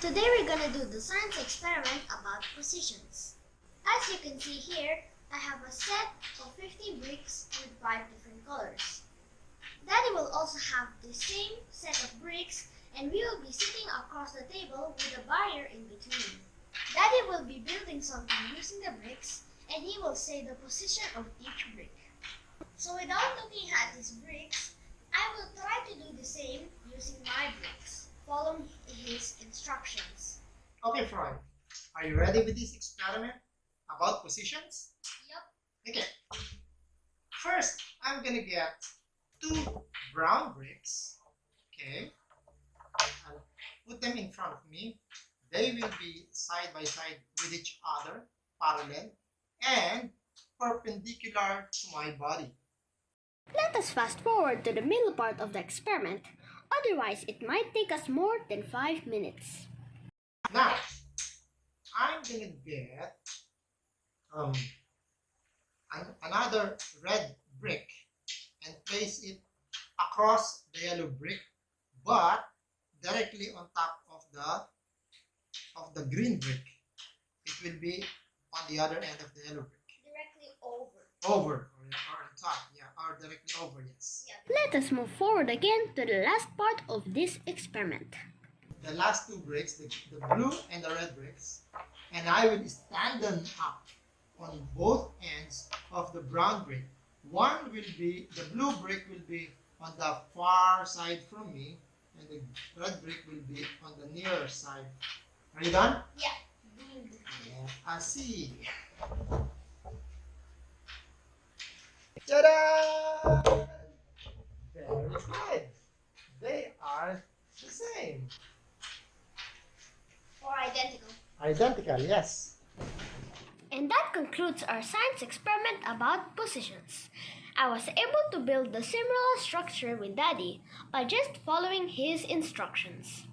Today we're gonna do the science experiment about positions. As you can see here, I have a set of 50 bricks with 5 different colors. Daddy will also have the same set of bricks, and we will be sitting across the table with a barrier in between. Daddy will be building something using the bricks, and he will say the position of each brick. So without looking at his bricks, I will try to do the same using my bricks, following his instructions. Okay, Freud, are you ready with this experiment about positions? Yup. Okay. First, I'm gonna get 2 brown bricks. Okay. I'll put them in front of me. They will be side by side with each other, parallel, and perpendicular to my body. Let us fast forward to the middle part of the experiment, otherwise it might take us more than 5 minutes. Now, I'm gonna get another red brick and place it across the yellow brick, but directly on top of the green brick. It will be on the other end of the yellow brick. Directly over. Over or on top, yeah, or directly over, yes. Let us move forward again to the last part of this experiment. The last 2 bricks, the blue and the red bricks, and I will stand them up on both ends of the brown brick. One will be, the blue brick will be on the far side from me, and the red brick will be on the nearer side. Are you done? Yeah. Yeah, I see. Ta-da! Very good. They are the same. Or identical. Identical, yes. And that concludes our science experiment about positions. I was able to build the similar structure with Daddy by just following his instructions.